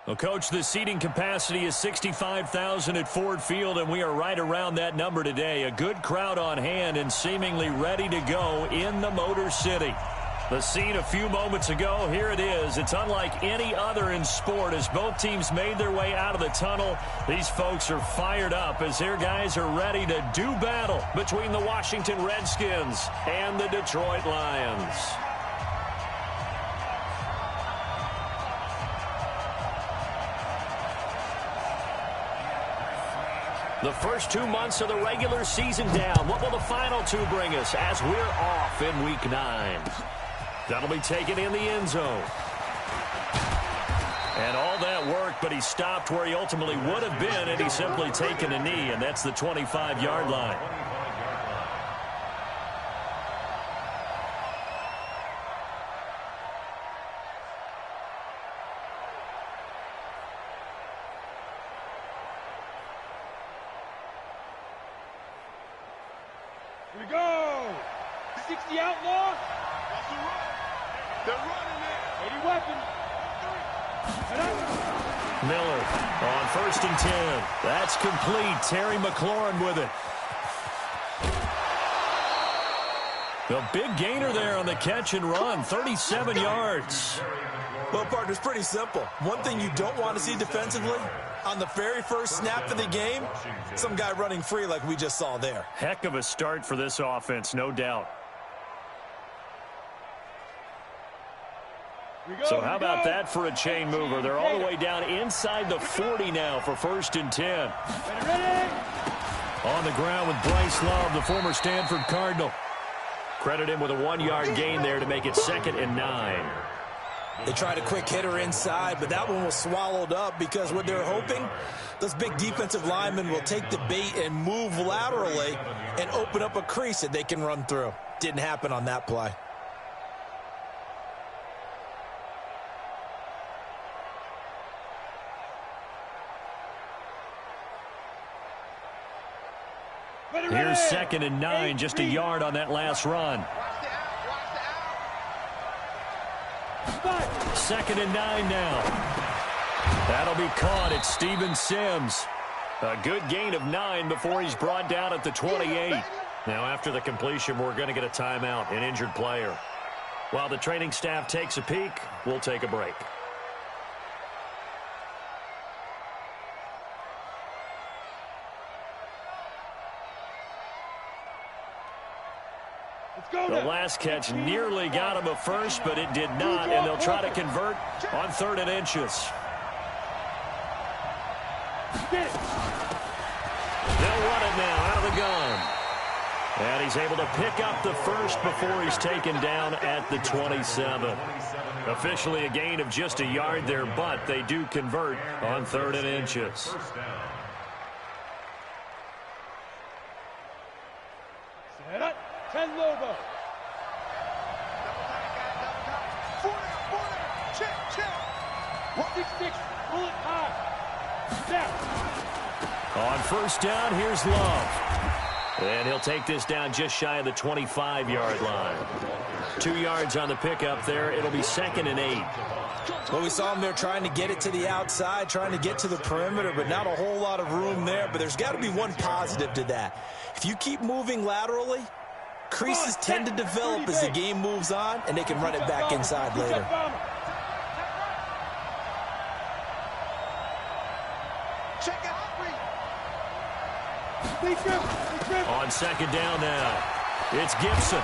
Well, Coach, the seating capacity is 65,000 at Ford Field, and we are right around that number today. A good crowd on hand and seemingly ready to go in the Motor City. The scene a few moments ago, here it is. It's unlike any other in sport as both teams made their way out of the tunnel. These folks are fired up as their guys are ready to do battle between the Washington Redskins and the Detroit Lions. The first 2 months of the regular season down. What will the final two bring us as we're off in Week 9? That'll be taken in the end zone. And all that work, but he stopped where he ultimately would have been, and he's simply taken a knee, and that's the 25-yard line. Here we go. 60 outlaw. They're running it. 80 weapons. Miller on 1st and 10. That's complete. Terry McLaurin with it. The big gainer there on the catch and run. 37 yards. Well, partner, it's pretty simple. One thing you don't want to see defensively, on the very first snap of the game, some guy running free like we just saw there. Heck of a start for this offense, no doubt. So how about that for a chain mover? They're all the way down inside the 40 now for 1st and 10. On the ground with Bryce Love, the former Stanford Cardinal. Credit him with a 1-yard gain there to make it 2nd and 9. They tried a quick hitter inside, but that one was swallowed up because what they're hoping, those big defensive linemen will take the bait and move laterally and open up a crease that they can run through. Didn't happen on that play. Here's 2nd and 9, just a yard on that last run. 2nd and 9 now. That'll be caught at Steven Sims. A good gain of 9 before he's brought down at the 28. Now after the completion, we're going to get a timeout, an injured player. While the training staff takes a peek, we'll take a break. The last catch nearly got him a first, but it did not, and they'll try to convert on 3rd and inches. They'll run it now out of the gun. And he's able to pick up the first before he's taken down at the 27. Officially a gain of just a yard there, but they do convert on 3rd and inches. Set up. 10 Lobo. Pull it high. On 1st down, here's Love. And he'll take this down just shy of the 25-yard line. 2 yards on the pickup there. It'll be 2nd and 8. Well, we saw him there trying to get it to the outside, trying to get to the perimeter, but not a whole lot of room there. But there's got to be one positive to that. If you keep moving laterally, creases tend to develop as the game moves on, and they can run it back inside later. On 2nd down now, it's Gibson.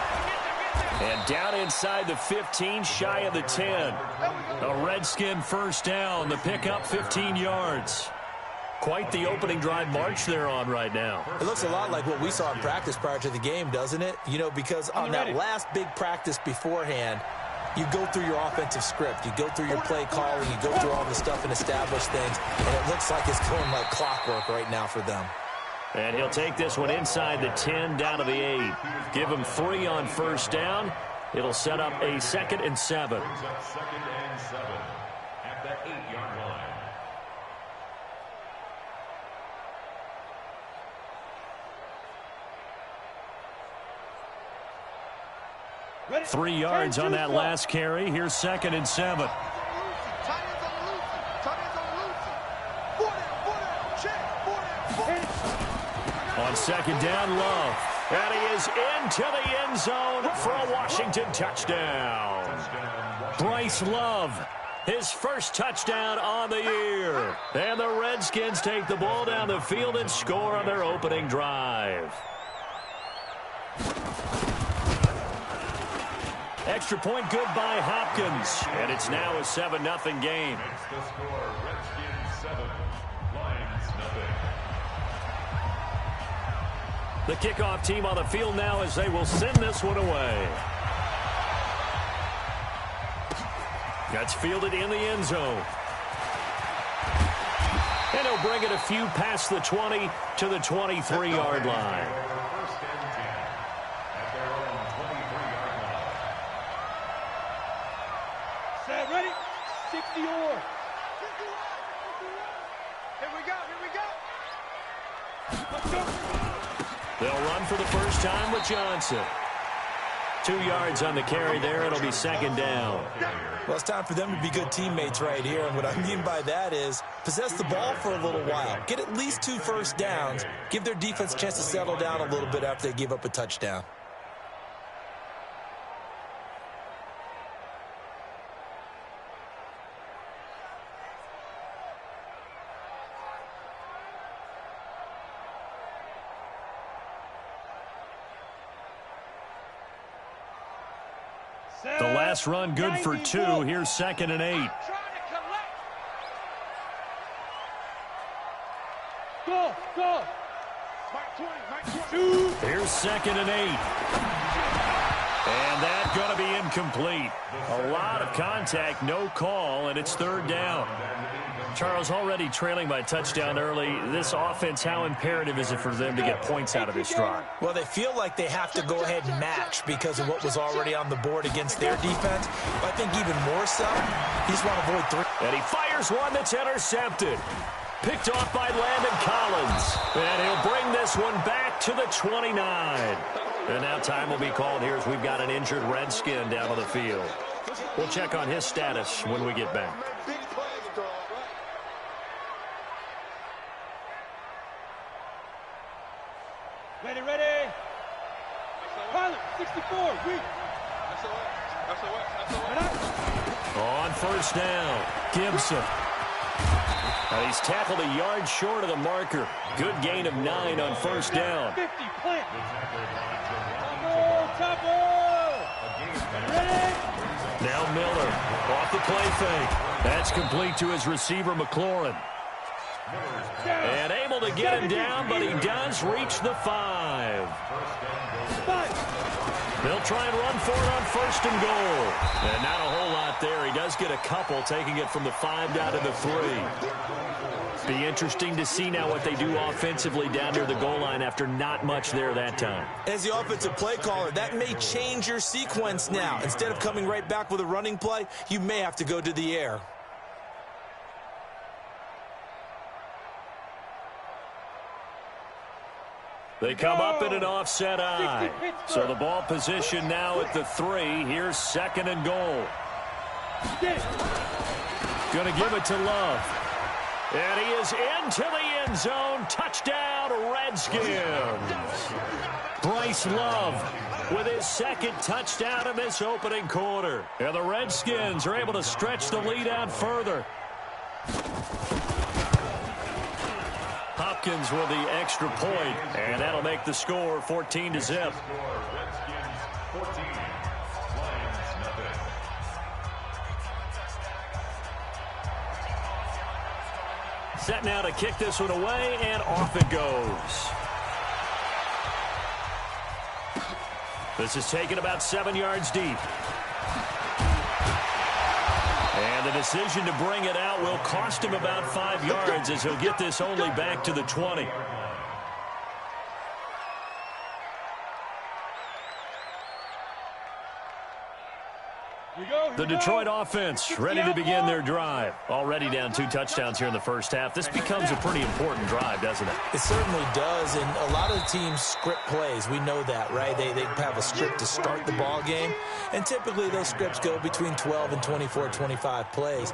And down inside the 15, shy of the 10. A Redskin first down. The pickup 15 yards. Quite the opening drive march they're on right now. It looks a lot like what we saw in practice prior to the game, doesn't it? You know, because on that last big practice beforehand, you go through your offensive script. You go through your play calling. You go through all the stuff and establish things. And it looks like it's going like clockwork right now for them. And he'll take this one inside the 10 down to the 8. Give him 3 on first down. It'll set up a 2nd and 7. Second and 7 at the 8-yard line. 3 yards on that last carry. Here's 2nd and 7. On 2nd down, Love. And he is into the end zone for a Washington touchdown. Bryce Love, his first touchdown on the year. And the Redskins take the ball down the field and score on their opening drive. Extra point good by Hopkins. And it's now a 7-0 game. Makes the score Redskins 7, Lions nothing. The kickoff team on the field now as they will send this one away. That's fielded in the end zone. And he'll bring it a few past the 20 to the 23-yard line. First and 10 at their own 23-yard line. Set, ready? 60 or. Here we go. Let's go. They'll run for the first time with Johnson. 2 yards on the carry there. It'll be 2nd down. Well, it's time for them to be good teammates right here. And what I mean by that is possess the ball for a little while. Get at least 2 first downs. Give their defense a chance to settle down a little bit after they give up a touchdown. The last run good for 2. Here's 2nd and 8. Go. Here's 2nd and 8. And that's going to be incomplete. A lot of contact, no call, and it's 3rd down. Charles, already trailing by touchdown early. This offense, how imperative is it for them to get points out of this drive? Well, they feel like they have to go ahead and match because of what was already on the board against their defense. But I think even more so, you just want to avoid 3. And he fires one that's intercepted. Picked off by Landon Collins. And he'll bring this one back to the 29. And now time will be called here as we've got an injured Redskin down on the field. We'll check on his status when we get back. Ready. Pilot, 64, weak. On first down, Gibson. And he's tackled a yard short of the marker. Good gain of 9 on first down. 50, plant. Now Miller off the play fake. That's complete to his receiver, McLaurin. And able to get him down, but he does reach the 5. They'll try and run for it on 1st and goal. And not a whole lot there. He does get a couple, taking it from the 5 down to the 3. Be interesting to see now what they do offensively down near the goal line after not much there that time. As the offensive play caller, that may change your sequence now. Instead of coming right back with a running play, you may have to go to the air. They come up in an offset eye. So the ball position now at the 3. Here's 2nd and goal. Going to give it to Love. And he is into the end zone. Touchdown, Redskins. Bryce Love with his 2nd touchdown in this opening quarter. And the Redskins are able to stretch the lead out further. Hopkins with the extra point, and that'll make the score 14-0. Redskins 14, Set now to kick this one away, and off it goes. This is taken about 7 yards deep. And the decision to bring it out will cost him about 5 yards as he'll get this only back to the 20. The Detroit offense ready to begin their drive. Already down 2 touchdowns here in the first half. This becomes a pretty important drive, doesn't it? It certainly does, and a lot of the teams script plays. We know that, right? They have a script to start the ball game, and typically those scripts go between 12 and 24, 25 plays.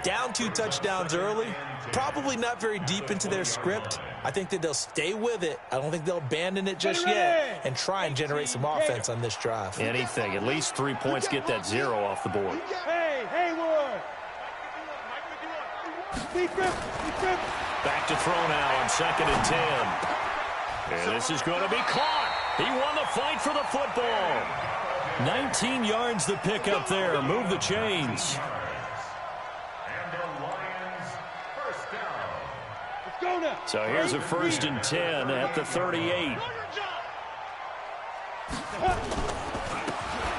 Down 2 touchdowns early, probably not very deep into their script. I think that they'll stay with it. I don't think they'll abandon it just yet and try and generate some offense on this drive. Anything. At least 3 points, get that 0 off the board. Hey, Hayward! Back to throw now on 2nd and 10. And this is going to be caught. He won the fight for the football. 19 yards the pick up there. Move the chains. So here's a 1st and 10 at the 38.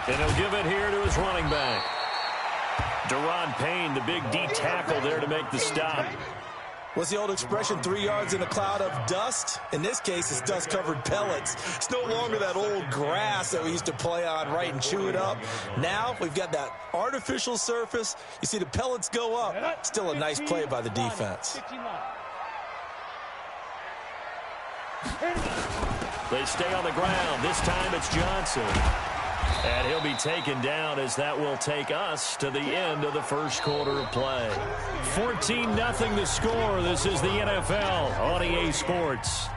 And he'll give it here to his running back. Deron Payne, the big D tackle there to make the stop. What's the old expression, 3 yards in a cloud of dust? In this case, it's dust-covered pellets. It's no longer that old grass that we used to play on, right, and chew it up. Now we've got that artificial surface. You see the pellets go up. Still a nice play by the defense. They stay on the ground. This time it's Johnson. And he'll be taken down as that will take us to the end of the first quarter of play. 14-0 the score. This is the NFL on EA Sports.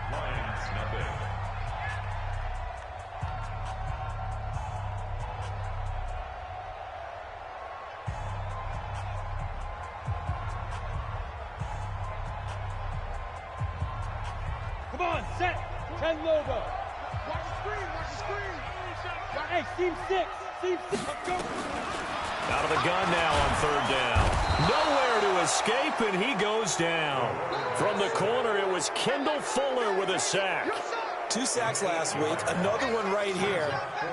Come on, set. 10 logo. Watch the screen, watch the screen. Hey, team 6. Team 6. Let's go. Out of the gun now on 3rd down. Nowhere to escape, and he goes down. From the corner, it was Kendall Fuller with a sack. 2 sacks last week, another one right here.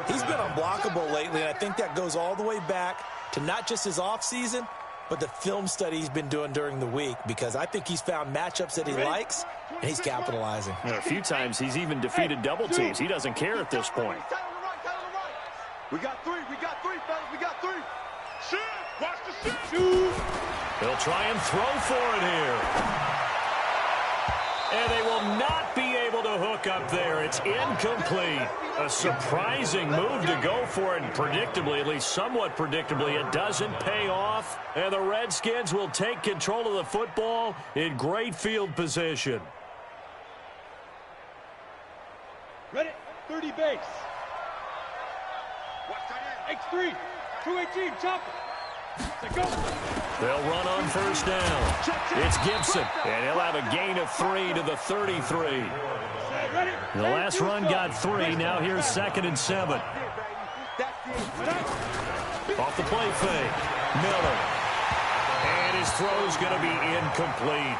He's been unblockable lately, and I think that goes all the way back to not just his offseason, but the film study he's been doing during the week, because I think he's found matchups that he likes, and he's capitalizing. A few times he's even defeated double teams. He doesn't care at this point. We got 3, fellas, we got 3. Shoot, watch the shoot. Shoot. He'll try and throw for it here. And they will not be able to hook up there. It's incomplete. A surprising move to go for it, and predictably, at least somewhat predictably, it doesn't pay off. And the Redskins will take control of the football in great field position. Ready, 30 base. X3, 218, chop it. Go. They'll run on 1st down. It's Gibson, and he'll have a gain of 3 to the 33. The last run got 3. Now here's 2nd and 7. Off the play fake. Miller. And his throw's going to be incomplete.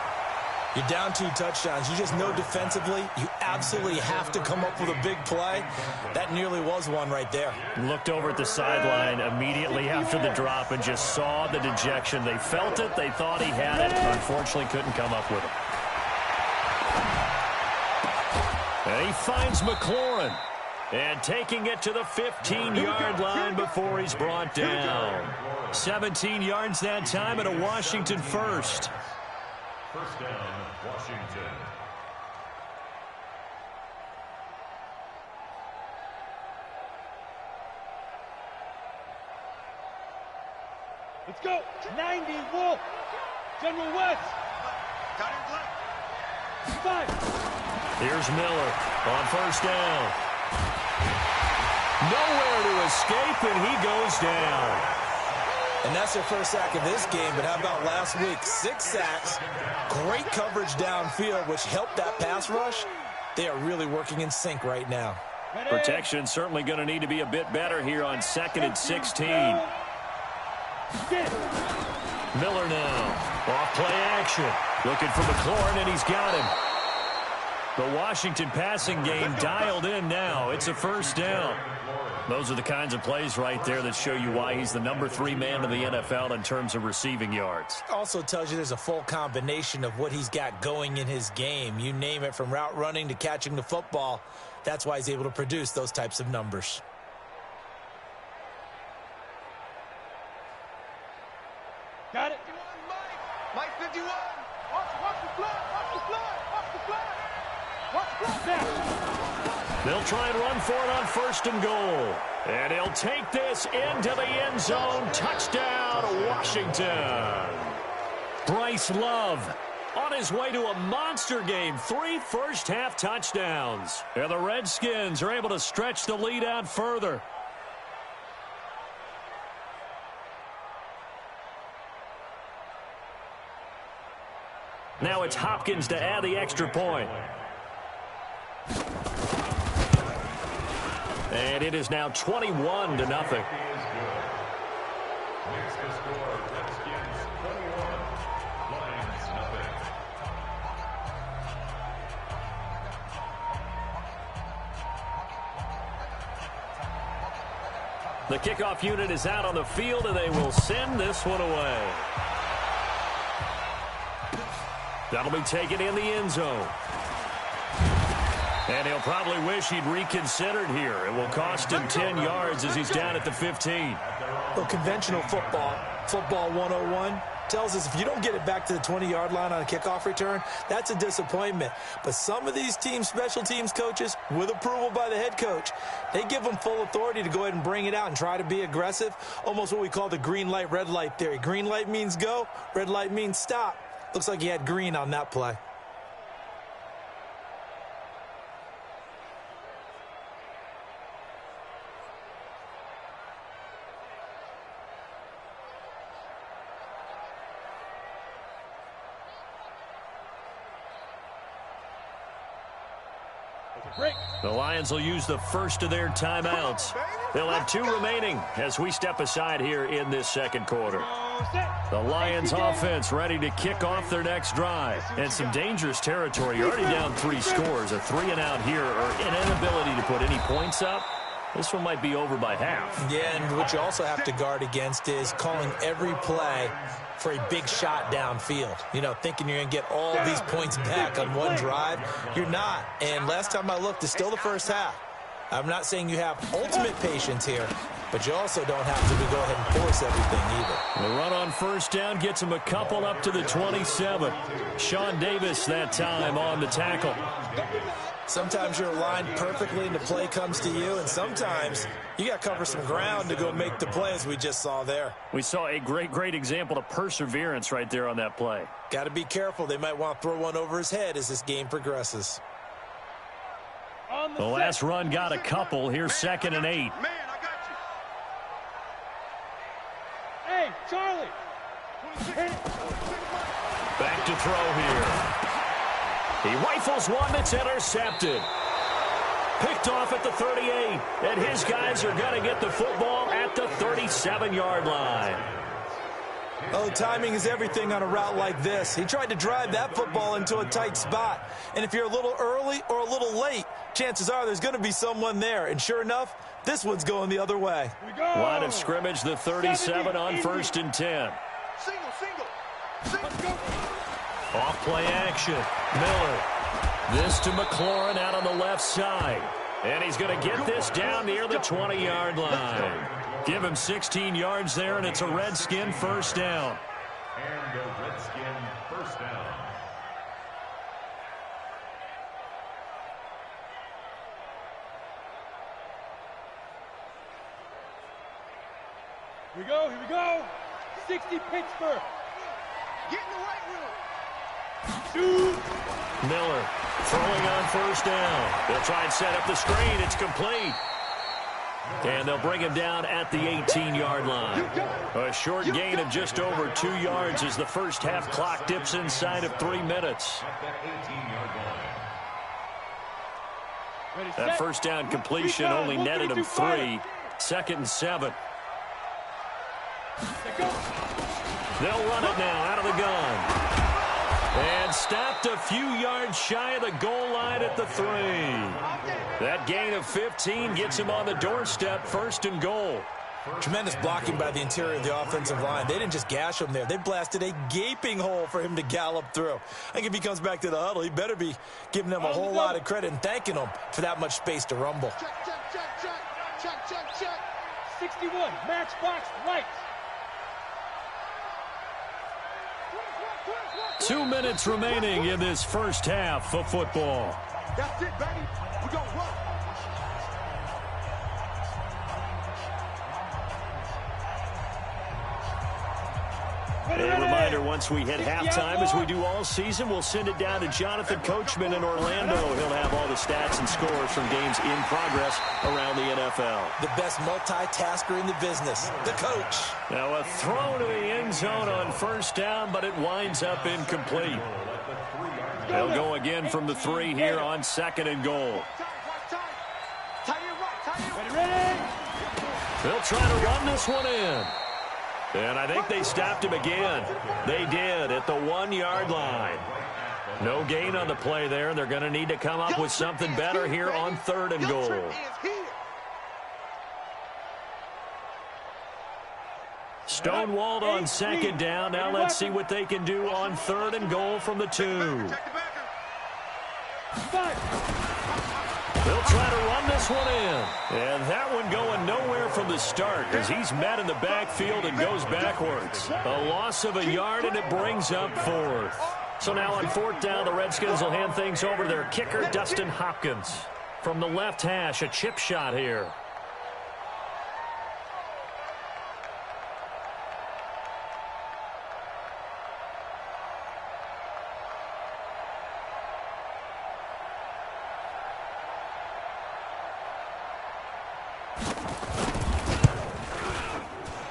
You're down 2 touchdowns. You just know defensively you absolutely have to come up with a big play. That nearly was one right there. Looked over at the sideline immediately after the drop and just saw the dejection. They felt it. They thought he had it. Unfortunately, couldn't come up with it. And he finds McLaurin. And taking it to the 15-yard line before he's brought down. 17 yards that time and a Washington first. 1st down, Washington. Let's go. 90, Wolf. General West. Got him black. 5. Here's Miller on 1st down. Nowhere to escape, and he goes down. And that's their first sack of this game, but how about last week? 6 sacks, great coverage downfield, which helped that pass rush. They are really working in sync right now. Protection certainly going to need to be a bit better here on 2nd and 16. Miller now. Off play action. Looking for McLaurin, and he's got him. The Washington passing game dialed in now. It's a first down. Those are the kinds of plays right there that show you why he's the number 3 man in the NFL in terms of receiving yards. Also tells you there's a full combination of what he's got going in his game. You name it, from route running to catching the football. That's why he's able to produce those types of numbers. Got it. Mike 51. Watch the flag. Watch the flag. Watch the flag. Watch the flag. They'll try and run for it on 1st and goal. And he'll take this into the end zone. Touchdown, Washington. Bryce Love on his way to a monster game. 3 first-half touchdowns. And the Redskins are able to stretch the lead out further. Now it's Hopkins to add the extra point. And it is now 21-0. Next to score, Redskins 21, Lions nothing. The kickoff unit is out on the field, and they will send this one away. That'll be taken in the end zone. And he'll probably wish he'd reconsidered here. It will cost him 10 yards as he's down at the 15. Well, conventional football 101, tells us if you don't get it back to the 20-yard line on a kickoff return, that's a disappointment. But some of these special teams coaches, with approval by the head coach, they give them full authority to go ahead and bring it out and try to be aggressive, almost what we call the green light, red light theory. Green light means go, red light means stop. Looks like he had green on that play. The Lions will use the first of their timeouts. They'll have 2 remaining as we step aside here in this second quarter. The Lions offense ready to kick off their next drive. And some dangerous territory. You're already down 3 scores. A 3-and-out here, or an inability to put any points up. This one might be over by half. Yeah, and what you also have to guard against is calling every play for a big shot downfield. You know, thinking you're going to get all these points back on one drive. You're not. And last time I looked, it's still the first half. I'm not saying you have ultimate patience here, but you also don't have to go ahead and force everything either. The run on first down gets him a couple up to the 27. Sean Davis that time on the tackle. Sometimes you're aligned perfectly and the play comes to you, and sometimes you got to cover some ground to go make the play, as we just saw there. We saw a great example of perseverance right there on that play. Got to be careful. They might want to throw one over his head as this game progresses. The last run got a couple. Here's 2nd and 8. Man, I got you. Hey, Charlie. Back to throw here. He rifles one that's intercepted. Picked off at the 38. And his guys are going to get the football at the 37-yard line. Oh, timing is everything on a route like this. He tried to drive that football into a tight spot. And if you're a little early or a little late, chances are there's going to be someone there. And sure enough, this one's going the other way. Line of scrimmage, the 37 on 1st and 10. Single. Off play action. Miller. This to McLaurin out on the left side. And he's going to get this down near the 20-yard line. Give him 16 yards there, and it's a Redskin first down. And a Redskin first down. Here we go. 60 Pittsburgh. Get in the right room. Shoot. Miller throwing on first down. They'll try and set up the screen. It's complete. And they'll bring him down at the 18-yard line. A short gain of just over 2 yards as the first half clock dips inside of 3 minutes. At that 18-yard line. That first down completion only netted him 3. 2nd and 7. They'll run it now out of the gun. And stopped a few yards shy of the goal line at the 3. That gain of 15 gets him on the doorstep, 1st and goal. Tremendous blocking by the interior of the offensive line. They didn't just gash him there. They blasted a gaping hole for him to gallop through. I think if he comes back to the huddle, he better be giving them a whole lot of credit and thanking them for that much space to rumble. Check. 61, matchbox lights. 2 minutes remaining in this first half of football. That's it, baby. We're going to run. A reminder, once we hit halftime, as we do all season, we'll send it down to Jonathan Coachman in Orlando. He'll have all the stats and scores from games in progress around the NFL. The best multitasker in the business, the coach. Now a throw to the end zone on 1st down, but it winds up incomplete. They'll go again from the 3 here on 2nd and goal. They'll try to run this one in. And I think they stopped him again. They did at the 1-yard line. No gain on the play there. They're going to need to come up with something better here on 3rd and goal. Stonewalled on 2nd down. Now let's see what they can do on 3rd and goal from the 2. They'll try to run this one in. And that one going nowhere from the start as he's met in the backfield and goes backwards. A loss of a yard, and it brings up 4th. So now on 4th down, the Redskins will hand things over to their kicker, Dustin Hopkins. From the left hash, a chip shot here.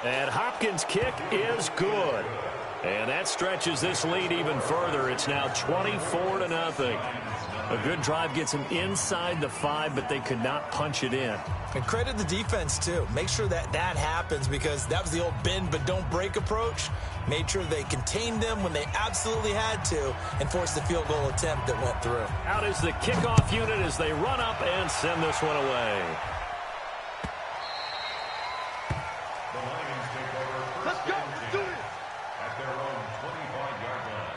And Hopkins' kick is good. And that stretches this lead even further. It's now 24-0. A good drive gets them inside the 5, but they could not punch it in. And credit the defense, too. Make sure that happens, because that was the old bend but don't break approach. Made sure they contained them when they absolutely had to and forced the field goal attempt that went through. Out is the kickoff unit as they run up and send this one away. Let's go. Let's do it. At their own 25-yard line.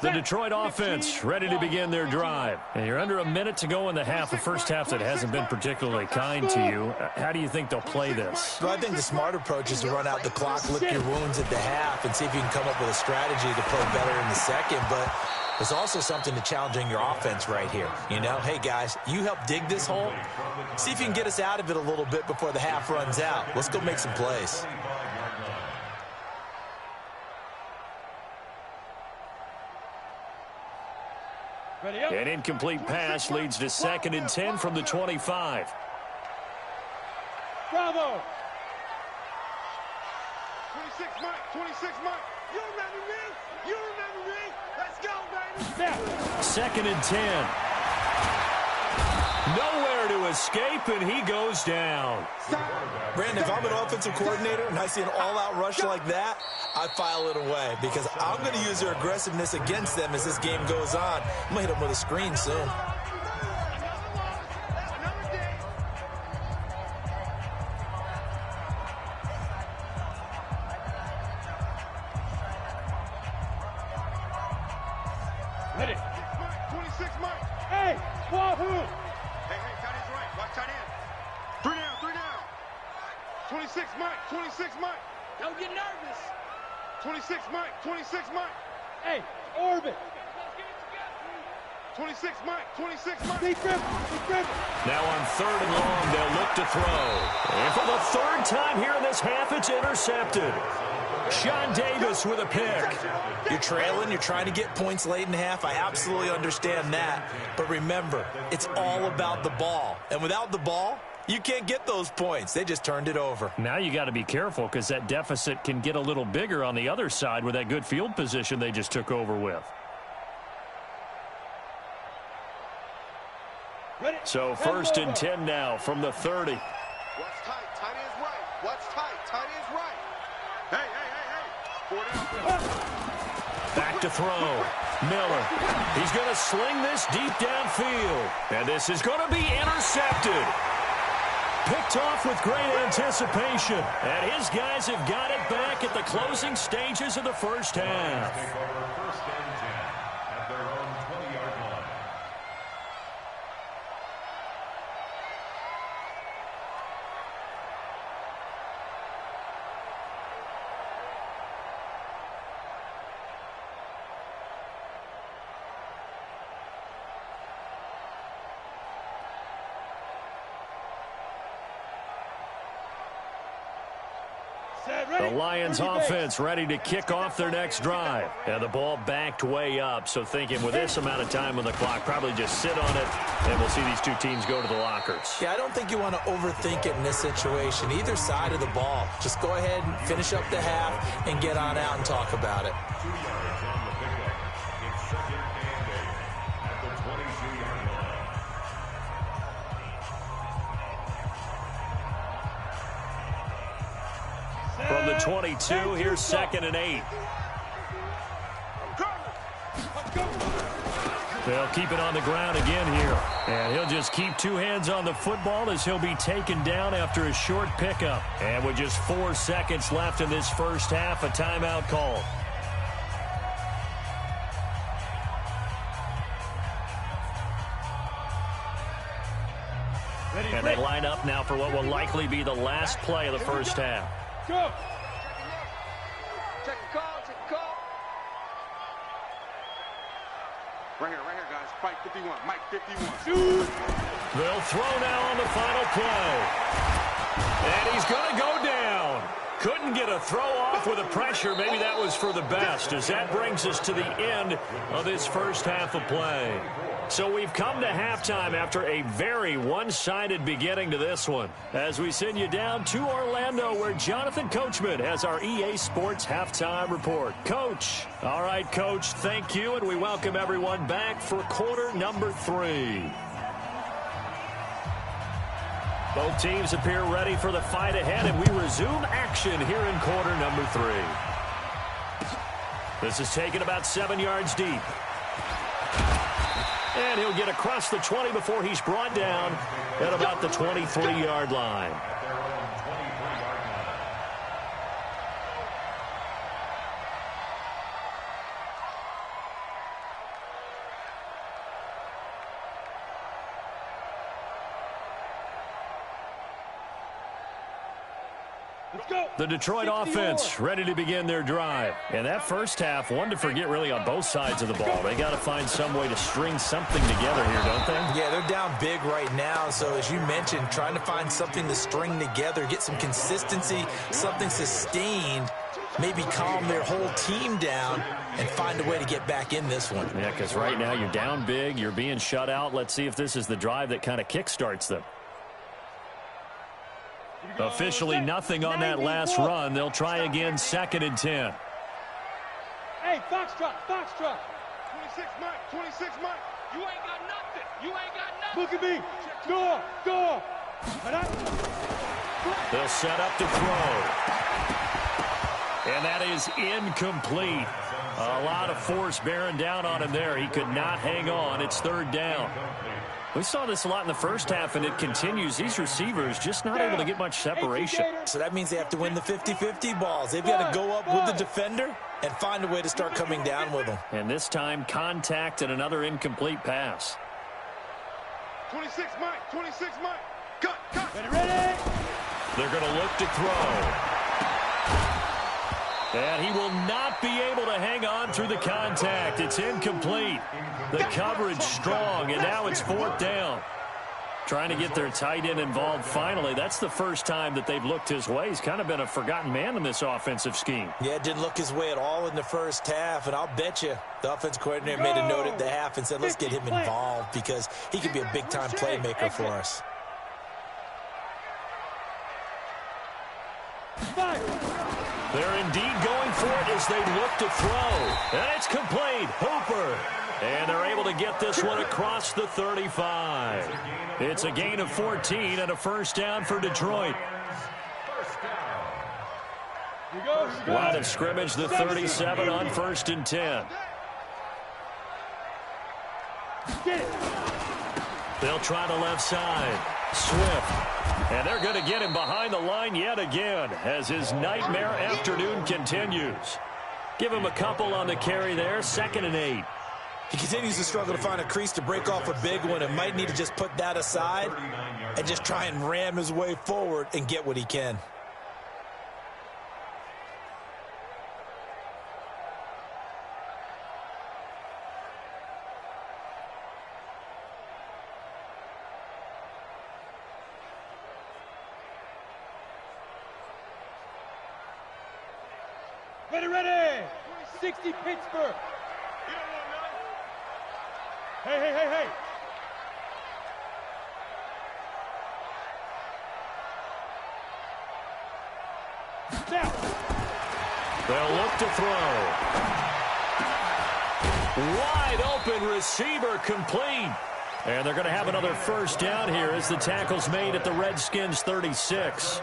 The Detroit offense ready to begin their drive. And you're under a minute to go in the half, the first half that hasn't been particularly kind to you. How do you think they'll play this? Well, I think the smart approach is to run out the clock, lick your wounds at the half, and see if you can come up with a strategy to play better in the second. But there's also something to challenging your offense right here. You know, hey, guys, you help dig this hole. See if you can get us out of it a little bit before the half runs out. Let's go make some plays. An incomplete pass leads to 2nd and 10 from the 25. Bravo. 26 Mike. 26 Mike. You remember me? You remember me? Let's go, baby. 2nd and 10. Nowhere to escape, and he goes down. Brandon, if I'm an offensive coordinator and I see an all-out rush like that, I file it away, because I'm going to use their aggressiveness against them as this game goes on. I'm going to hit them with a screen soon. Ready. 26 Mike. Hey, Wahoo. Hey, tight end's right. Watch tight end. 3 down, 3 down. 26 Mike. 26 Mike. Don't get nervous. 26 Mike. 26 Mike. Hey, orbit. 26 Mike. 26 Mike. Stay crippled. Now on 3rd and long, they'll look to throw. And for the 3rd time here in this half, it's intercepted. Sean Davis with a pick. You're trailing, you're trying to get points late in half. I absolutely understand that. But remember, it's all about the ball. And without the ball, You can't get those points. They just turned it over. Now you got to be careful because that deficit can get a little bigger on the other side with that good field position they just took over with. So 1st and 10 now from the 30. Watch tight. Tight ends right. Watch tight. Tight ends right. Hey, hey, hey, hey. 4 down. Back to throw. Miller. He's going to sling this deep downfield. And this is going to be intercepted. Picked off with great anticipation. And his guys have got it back at the closing stages of the first half. Take over 1st and 10 at their own 20-yard line. The Lions offense ready to kick off their next drive. And the ball backed way up, so thinking with this amount of time on the clock, probably just sit on it, and we'll see these two teams go to the lockers. Yeah, I don't think you want to overthink it in this situation. Either side of the ball. Just go ahead and finish up the half and get on out and talk about it. 2 yards on the pickup. It's 2nd and 8 at the 22-yard line. From the 22, here's 2nd and 8. They'll keep it on the ground again here. And he'll just keep 2 hands on the football as he'll be taken down after a short pickup. And with just 4 seconds left in this first half, a timeout called. And they line up now for what will likely be the last play of the first half. Go. Check the call. Check the call. Right here, guys. Fight 51. Mike 51. They'll throw now on the final play. And he's going to go down. Couldn't get a throw off with the pressure. Maybe that was for the best, as that brings us to the end of this first half of play. So we've come to halftime after a very one-sided beginning to this one, as we send you down to Orlando, where Jonathan Coachman has our EA Sports Halftime Report. Coach. All right, Coach, thank you, and we welcome everyone back for quarter number 3. Both teams appear ready for the fight ahead, and we resume action here in quarter number 3. This is taken about 7 yards deep. And he'll get across the 20 before he's brought down at about the 23-yard line. The Detroit offense ready to begin their drive. And that first half, one to forget really on both sides of the ball. They got to find some way to string something together here, don't they? Yeah, they're down big right now. So as you mentioned, trying to find something to string together, get some consistency, something sustained, maybe calm their whole team down and find a way to get back in this one. Yeah, because right now you're down big, you're being shut out. Let's see if this is the drive that kind of kickstarts them. Officially nothing on that last run. They'll try again, 2nd and 10. Hey, Foxtrot, Foxtrot. 26 Mike, 26 Mike. You ain't got nothing. You ain't got nothing. Look at me. Go, go. They'll set up to throw. And that is incomplete. A lot of force bearing down on him there. He could not hang on. It's 3rd down. We saw this a lot in the first half, and it continues. These receivers just not able to get much separation. So that means they have to win the 50-50 balls. They've got to go up with the defender and find a way to start coming down with them. And this time, contact and another incomplete pass. 26 Mike, 26 Mike. Cut, cut. Ready? They're going to look to throw. And he will not be able to hang on through the contact. It's incomplete. The coverage strong, and now it's 4th down. Trying to get their tight end involved finally. That's the first time that they've looked his way. He's kind of been a forgotten man in this offensive scheme. Yeah, it didn't look his way at all in the first half, and I'll bet you the offense coordinator made a note at the half and said, let's get him involved because he could be a big-time playmaker for us. as they look to throw. And it's complete. Hooper. And they're able to get this one across the 35. It's a gain of 14 and a first down for Detroit. Line of scrimmage, the 37 on 1st and 10. They'll try the left side. Swift. And they're going to get him behind the line yet again as his nightmare afternoon continues. Give him a couple on the carry there. 2nd and 8. He continues to struggle to find a crease to break off a big one and might need to just put that aside and just try and ram his way forward and get what he can. Ready! 60 Pittsburgh. Hey. Snap. They'll look to throw. Wide open receiver complete. And they're going to have another first down here as the tackle's made at the Redskins 36.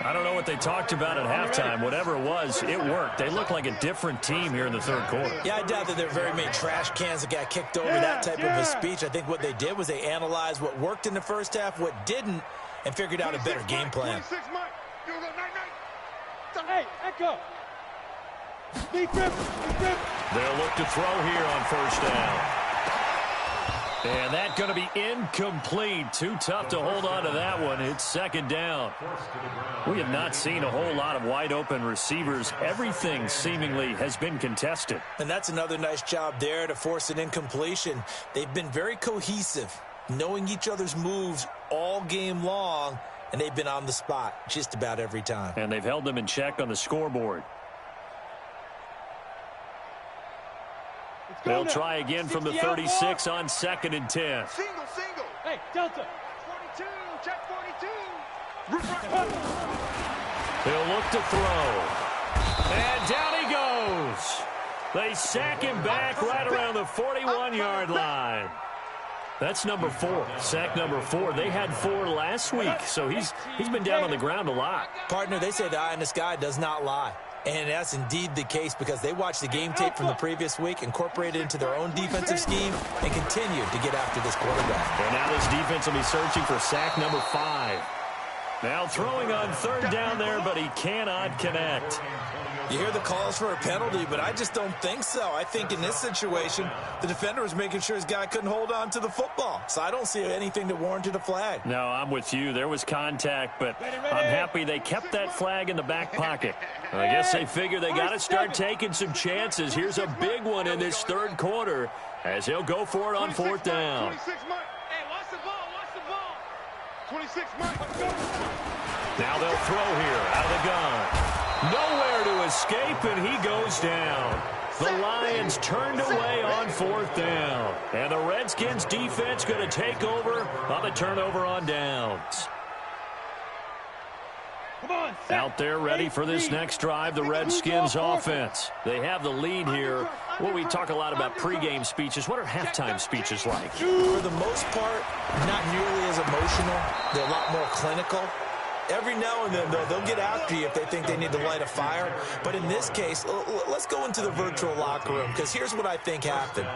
I don't know what they talked about at halftime. Whatever it was, it worked. They look like a different team here in the 3rd quarter. Yeah, I doubt that there are very many trash cans that got kicked over, that type of a speech. I think what they did was they analyzed what worked in the first half, what didn't, and figured out a better game plan. Hey, Echo. They'll look to throw here on 1st down. And that's going to be incomplete. Too tough to hold on to that one. It's 2nd down. We have not seen a whole lot of wide open receivers. Everything seemingly has been contested. And that's another nice job there to force an incompletion. They've been very cohesive, knowing each other's moves all game long, and they've been on the spot just about every time. And they've held them in check on the scoreboard. They'll try again from the 36 on 2nd and 10. Single. Hey, Delta. 42, check 42. He'll look to throw. And down he goes. They sack him back right around the 41-yard line. That's number 4. Sack number 4. They had 4 last week, so he's been down on the ground a lot. Partner, they say the eye in the sky does not lie. And that's indeed the case because they watched the game tape from the previous week, incorporated it into their own defensive scheme, and continued to get after this quarterback. And now this defense will be searching for sack number 5. Now throwing on 3rd down there, but he cannot connect. You hear the calls for a penalty, but I just don't think so. I think in this situation, the defender was making sure his guy couldn't hold on to the football. So I don't see anything that warranted a flag. No, I'm with you. There was contact, but I'm happy they kept that flag in the back pocket. I guess they figure they got to start taking some chances. Here's a big one in this 3rd quarter as he'll go for it on 4th down. 26 Mike. Hey, watch the ball. 26 Mike. Now they'll throw here out of the gun. Nowhere to escape, and he goes down. The Lions turned away on 4th down. And the Redskins defense going to take over on the turnover on downs. Out there ready for this next drive, the Redskins offense. They have the lead here. Well, we talk a lot about pregame speeches. What are halftime speeches like? For the most part, not nearly as emotional. They're a lot more clinical. Every now and then, though, they'll get after you if they think they need to light a fire. But in this case, let's go into the virtual locker room, because here's what I think happened.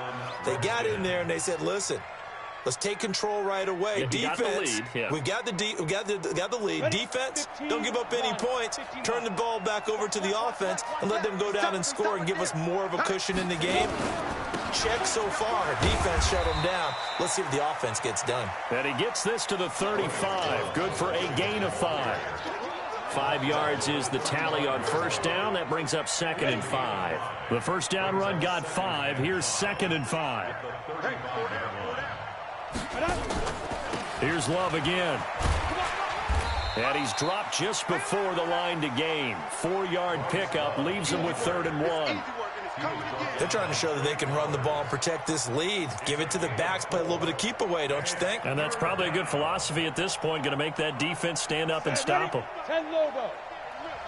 They got in there and they said, listen, let's take control right away. Yeah, defense, we've got the lead. Defense, don't give up any points. Turn the ball back over to the offense and let them go down and score and give us more of a cushion in the game. Check so far. Defense shut him down. Let's see if the offense gets done. And he gets this to the 35. Good for a gain of 5. 5 yards is the tally on 1st down. That brings up 2nd and 5. The 1st down run got 5. Here's 2nd and 5. Here's Love again. And he's dropped just before the line to gain. 4-yard pickup leaves him with 3rd and 1. They're trying to show that they can run the ball and protect this lead. Give it to the backs, play a little bit of keep away, don't you think? And that's probably a good philosophy at this point, going to make that defense stand up and stop them. 10 Lobo.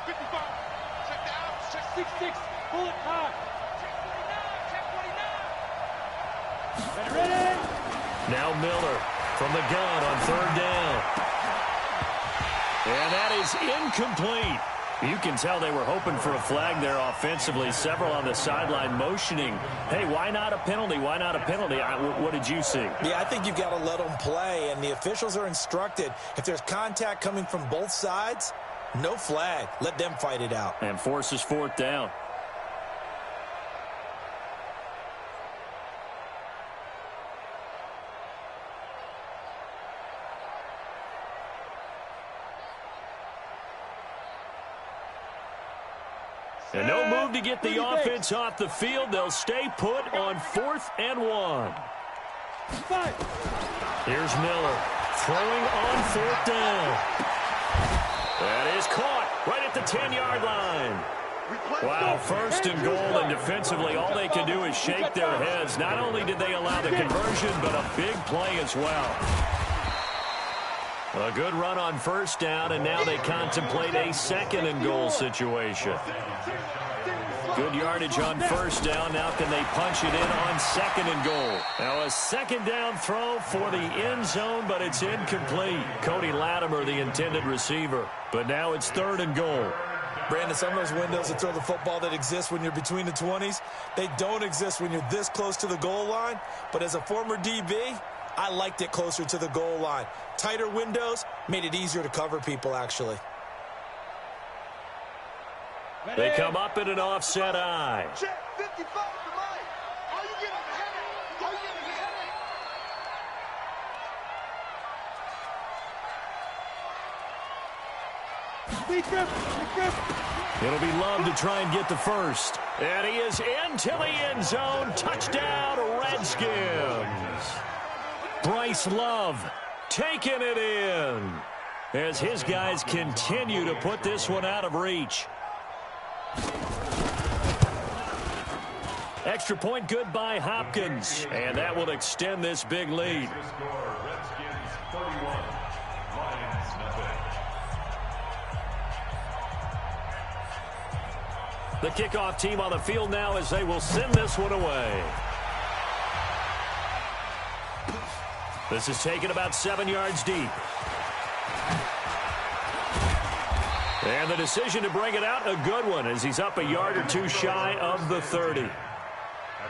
55. Check the outs. Check 6-6, pull it hard. Ready? Now Miller from the gun on third down. And that is incomplete. You can tell they were hoping for a flag there offensively. Several on the sideline motioning, hey, why not a penalty? Why not a penalty? What did you see? Yeah, I think you've got to let them play, and the officials are instructed, if there's contact coming from both sides, no flag. Let them fight it out. And forces fourth down. And no move to get the offense off the field. They'll stay put on 4th and 1. Here's Miller throwing on 4th down. That is caught right at the 10-yard line. Wow, 1st and goal, and defensively all they can do is shake their heads. Not only did they allow the conversion, but a big play as well. A good run on 1st down, and now they contemplate a 2nd and goal situation. Good yardage on 1st down. Now can they punch it in on 2nd and goal? Now a 2nd down throw for the end zone, but it's incomplete. Cody Latimer, the intended receiver. But now it's 3rd and goal. Brandon, some of those windows to throw the football that exist when you're between the 20s, they don't exist when you're this close to the goal line. But as a former DB, I liked it closer to the goal line. Tighter windows made it easier to cover people, actually. They come up in an offset eye. Check 55 to Mike. Are you getting ahead? Are you getting ahead? It'll be Love to try and get the first. And he is into the end zone. Touchdown, Redskins. Bryce Love taking it in as his guys continue to put this one out of reach. Extra point good by Hopkins, and that will extend this big lead. Redskins 31, Lions nothing. The kickoff team on the field now as they will send this one away. This is taken about 7 yards deep. And the decision to bring it out, a good one, as he's up a yard or two shy of the 30. At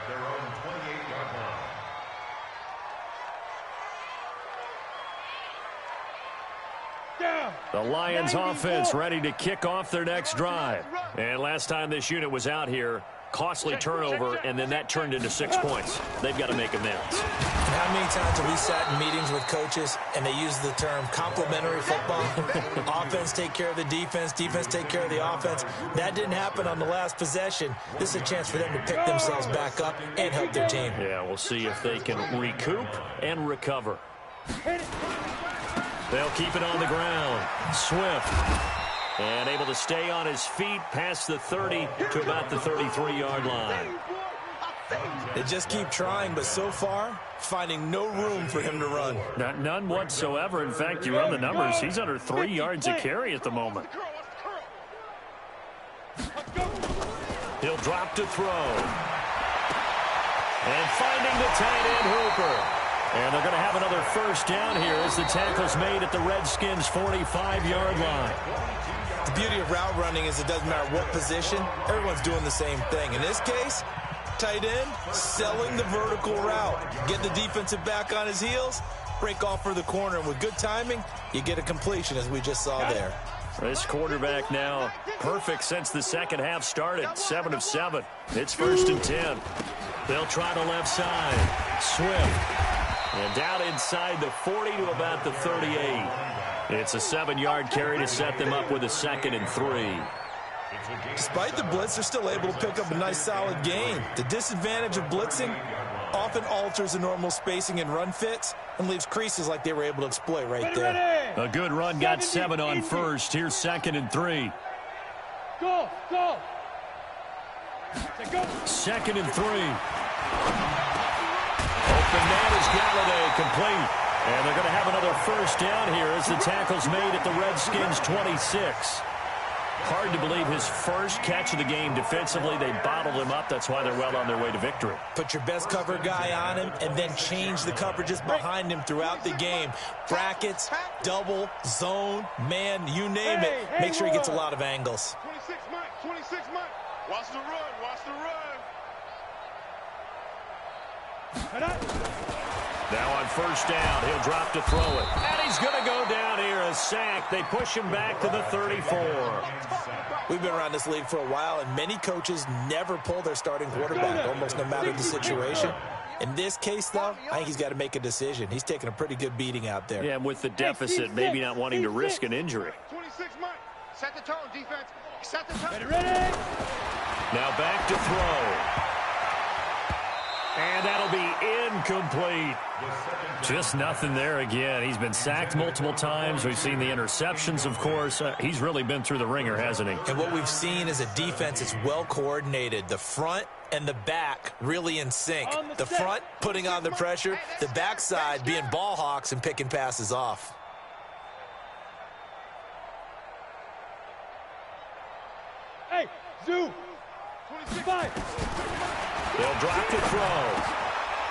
their own 28-yard line. The Lions offense ready to kick off their next drive. And last time this unit was out here, costly turnover, and then that turned into 6 points. They've got to make amends. How many times have we sat in meetings with coaches and they use the term complementary football? Offense take care of the defense, defense take care of the offense. That didn't happen on the last possession. This is a chance for them to pick themselves back up and help their team. Yeah, we'll see if they can recoup and recover. They'll keep it on the ground. Swift. And able to stay on his feet past the 30 to about the 33-yard line. They just keep trying, but so far, finding no room for him to run. None whatsoever. In fact, you run the numbers. He's under 3 yards a carry at the moment. He'll drop to throw. And finding the tight end Hooper. And they're going to have another first down here as the tackle's made at the Redskins' 45-yard line. The beauty of route running is it doesn't matter what position, everyone's doing the same thing. In this case, tight end selling the vertical route. Get the defensive back on his heels, break off for the corner, and with good timing, you get a completion as we just saw there. This quarterback now perfect since the second half started. 7 of 7. It's 1st and 10. They'll try the left side. Swift. And down inside the 40 to about the 38. It's a 7-yard carry to set them up with a 2nd and 3. Despite the blitz, they're still able to pick up a nice solid gain. The disadvantage of blitzing often alters the normal spacing and run fits and leaves creases like they were able to exploit right there. A good run got 7 on first. Here's 2nd and 3. Go! 2nd and 3. Open man is Galladay, complete. And they're going to have another first down here as the tackle's made at the Redskins' 26. Hard to believe his first catch of the game defensively. They bottled him up. That's why they're well on their way to victory. Put your best cover guy on him and then change the coverages behind him throughout the game. Brackets, double, zone, man, you name it. Make sure he gets a lot of angles. 26 Mike, 26 Mike. Watch the run, watch the run. Now on first down, he'll drop to throw it. And he's going to go down here, a sack. They push him back to the 34. We've been around this league for a while, and many coaches never pull their starting quarterback, almost no matter the situation. In this case, though, I think he's got to make a decision. He's taking a pretty good beating out there. Yeah, and with the deficit, maybe not wanting to risk an injury. 26 Mike. Set the tone, defense. Set the tone. Ready? Now back to throw. And that'll be incomplete. Just nothing there again. He's been sacked multiple times. We've seen the interceptions, of course. He's really been through the ringer, hasn't he? And what we've seen is a defense that's well coordinated. The front and the back really in sync. The front putting on the pressure. The backside being ball hawks and picking passes off. Hey, Zoo. 25. They'll drop to throw.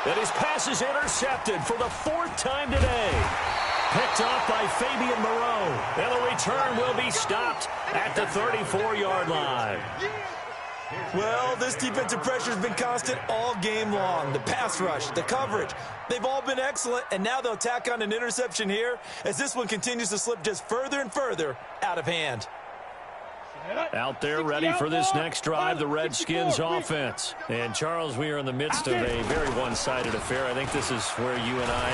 And his pass is intercepted for the fourth time today. Picked off by Fabian Moreau. And the return will be stopped at the 34-yard line. Well, this defensive pressure has been constant all game long. The pass rush, the coverage, they've all been excellent. And now they'll tack on an interception here as this one continues to slip just further and further out of hand. Out there ready for this next drive, the Redskins offense. And, Charles, we are in the midst of a very one-sided affair. I think this is where you and I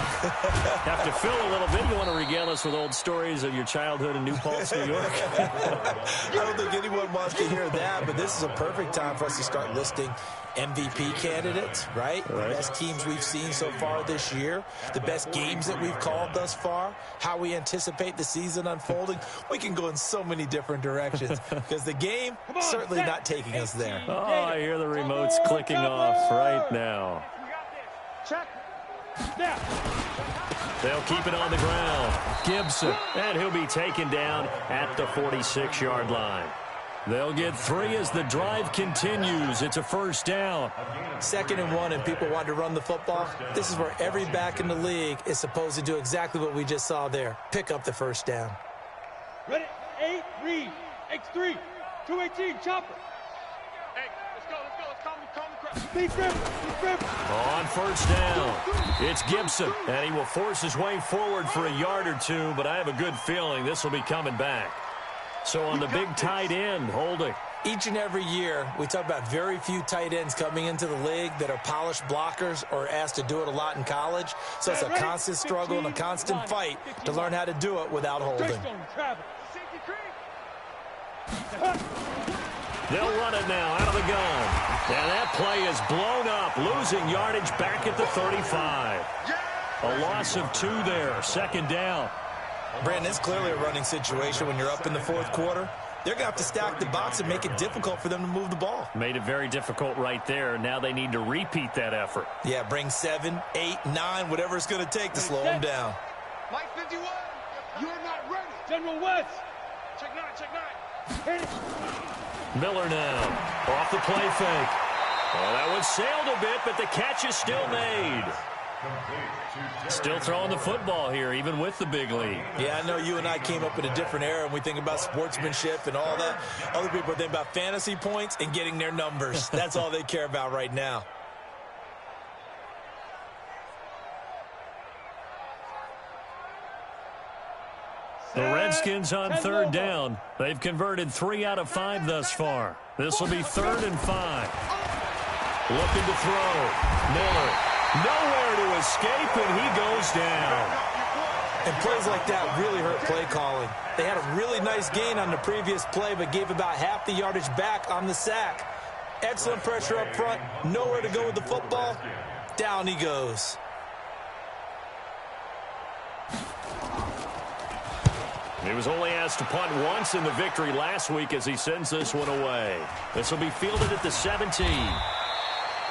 have to fill a little bit. You want to regale us with old stories of your childhood in New Paltz, New York? I don't think anyone wants to hear that, but this is a perfect time for us to start listing MVP candidates, right? The best teams we've seen so far this year, the best games that we've called thus far, how we anticipate the season unfolding. We can go in so many different directions because the game certainly not taking us there. Oh, I hear the remotes clicking off right now. Check. They'll keep it on the ground. Gibson, and he'll be taken down at the 46-yard line. They'll get 3 as the drive continues. It's a first down. 2nd and 1, and people want to run the football. This is where every back in the league is supposed to do exactly what we just saw there. Pick up the first down. Ready? 8, read. X3. 218, chopper. Hey, let's go. Let's calm the crowd. Speed grip. On first down, it's Gibson, and he will force his way forward for a yard or two, but I have a good feeling this will be coming back. So on the big tight end, holding. Each and every year, we talk about very few tight ends coming into the league that are polished blockers or asked to do it a lot in college. So it's a constant struggle and a constant fight to learn how to do it without holding. They'll run it now out of the gun. And that play is blown up, losing yardage back at the 35. A loss of 2 there, 2nd down. Brandon, it's clearly a running situation when you're up in the 4th quarter. They're going to have to stack the box and make it difficult for them to move the ball. Made it very difficult right there. Now they need to repeat that effort. Yeah, bring 7, 8, 9, whatever it's going to take to slow them down. Mike 51, you're not ready. General West. Check 9, check 9. Hit it. Miller now off the play fake. Well, that one sailed a bit, but the catch is still made. Still throwing the football here, even with the big lead. Yeah, I know you and I came up in a different era, and we think about sportsmanship and all that. Other people think about fantasy points and getting their numbers. That's all they care about right now. The Redskins on 3rd down. They've converted 3 out of 5 thus far. This will be 3rd and 5. Looking to throw. Miller. Nowhere to escape, and he goes down. And plays like that really hurt play calling. They had a really nice gain on the previous play, but gave about half the yardage back on the sack. Excellent pressure up front. Nowhere to go with the football. Down he goes. He was only asked to punt once in the victory last week as he sends this one away. This will be fielded at the 17.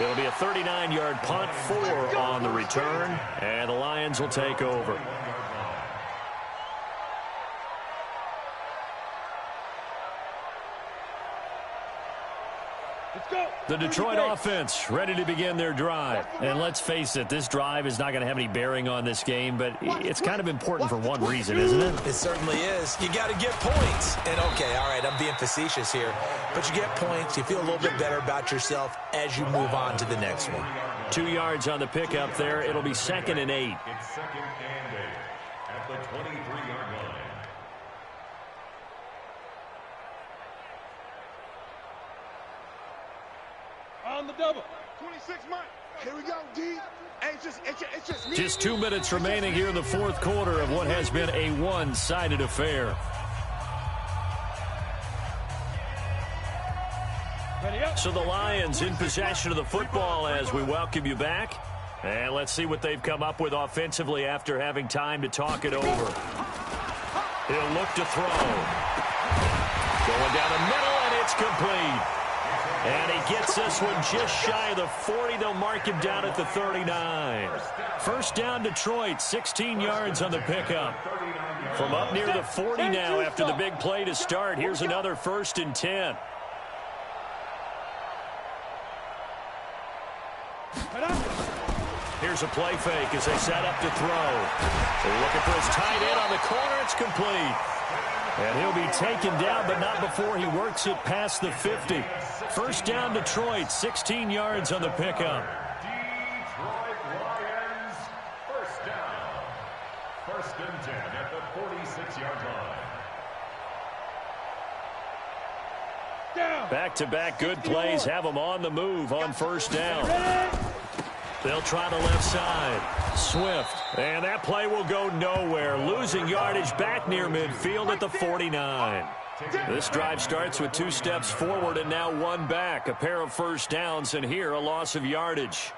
It'll be a 39-yard punt, 4 on the return, and the Lions will take over. The Detroit offense ready to begin their drive. And let's face it, this drive is not going to have any bearing on this game, but it's kind of important for one reason, isn't it? It certainly is. You got to get points. And, okay, all right, I'm being facetious here, but you get points. You feel a little bit better about yourself as you move on to the next one. 2 yards on the pickup there. It'll be 2nd and 8. It's 2nd and 8 at the 23-yard line. On the double. 26 Mike. Here we go, D. It's just me. Just 2 minutes remaining here in the fourth quarter of what has been a one-sided affair. So the Lions in possession of the football as we welcome you back. And let's see what they've come up with offensively after having time to talk it over. He'll look to throw. Going down the middle, and it's complete. And he gets this one just shy of the 40. They'll mark him down at the 39. First down, Detroit, 16 yards on the pickup. From up near the 40 now after the big play to start. Here's another 1st and 10. Here's a play fake as they set up to throw. They're looking for his tight end on the corner. It's complete. And he'll be taken down, but not before he works it past the 50. First down, Detroit, 16 yards on the pickup. Detroit Lions, first down. 1st and 10 at the 46-yard line. Back-to-back good plays have them on the move on first down. They'll try the left side. Swift. And that play will go nowhere. Losing yardage back near midfield at the 49. This drive starts with 2 steps forward and now 1 back. A pair of first downs, and here a loss of yardage.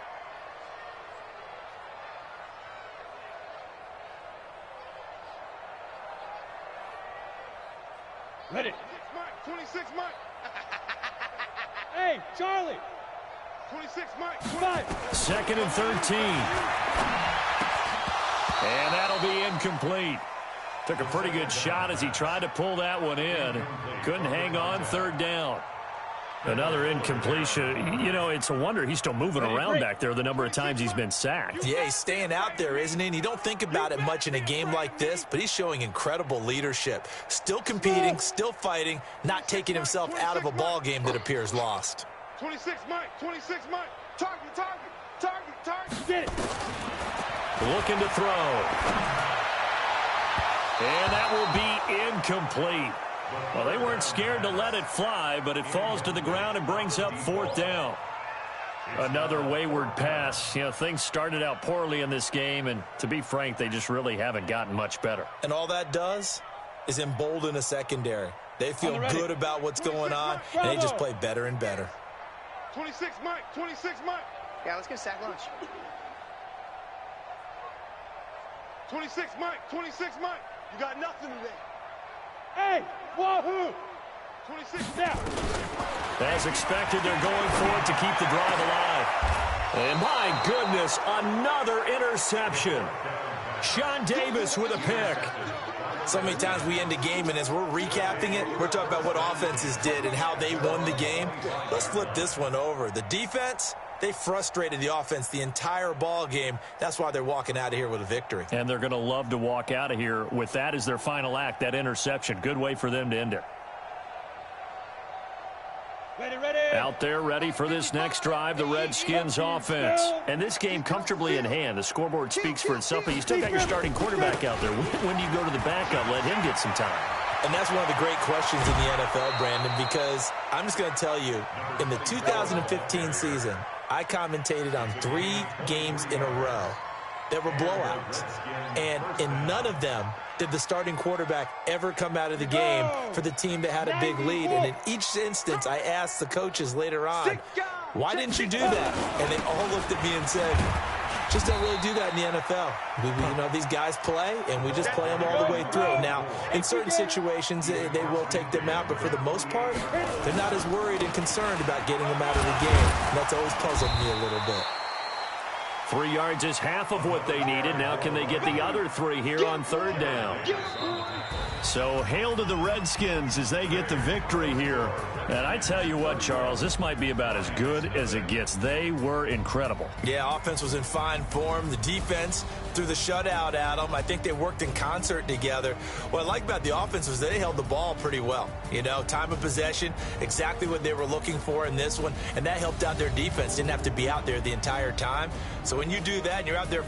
Ready. 26 Mike. Hey, Charlie. 26 Mike. 5. 2nd and 13. And that'll be incomplete. Took a pretty good shot as he tried to pull that one in. Couldn't hang on, 3rd down. Another incompletion. You know, it's a wonder he's still moving around back there the number of times he's been sacked. Yeah, he's staying out there, isn't he? And you don't think about it much in a game like this, but he's showing incredible leadership. Still competing, still fighting, not taking himself out of a ball game that appears lost. 26 Mike. 26 Mike. Target, target, target, target. Get it. Looking to throw. And that will be incomplete. Well, they weren't scared to let it fly, but it falls to the ground and brings up 4th down. Another wayward pass. You know, things started out poorly in this game, and to be frank, they just really haven't gotten much better. And all that does is embolden a secondary. They feel good about what's going on, and they just play better and better. 26 Mike. 26 Mike. Yeah, let's get sack lunch. 26 Mike. 26 Mike. You got nothing today. Hey, wahoo. 26 now. As expected, they're going for it to keep the drive alive. And my goodness, another interception. Sean Davis with a pick. So many times we end a game, and as we're recapping it, we're talking about what offenses did and how they won the game. Let's flip this one over. The defense, they frustrated the offense the entire ball game. That's why they're walking out of here with a victory. And they're going to love to walk out of here with that as their final act, that interception. Good way for them to end it. Ready, ready. Out there ready for this next drive, the Redskins offense. And this game comfortably in hand. The scoreboard speaks for itself, but you still got your starting quarterback out there. When do you go to the backup? Let him get some time. And that's one of the great questions in the NFL, Brandon, because I'm just going to tell you, in the 2015 season, I commentated on 3 games in a row that were blowouts. And in none of them did the starting quarterback ever come out of the game for the team that had a big lead. And in each instance, I asked the coaches later on, why didn't you do that? And they all looked at me and said, just don't really do that in the NFL. You know, these guys play, and we just play them all the way through. Now, in certain situations, they will take them out, but for the most part, they're not as worried and concerned about getting them out of the game. And that's always puzzled me a little bit. 3 yards is half of what they needed. Now can they get the other 3 here on 3rd down? So hail to the Redskins as they get the victory here. And I tell you what, Charles, this might be about as good as it gets. They were incredible. Yeah, offense was in fine form. The defense threw the shutout at them. I think they worked in concert together. What I like about the offense was they held the ball pretty well. You know, time of possession, exactly what they were looking for in this one, and that helped out their defense. Didn't have to be out there the entire time. So when you do that and you're out there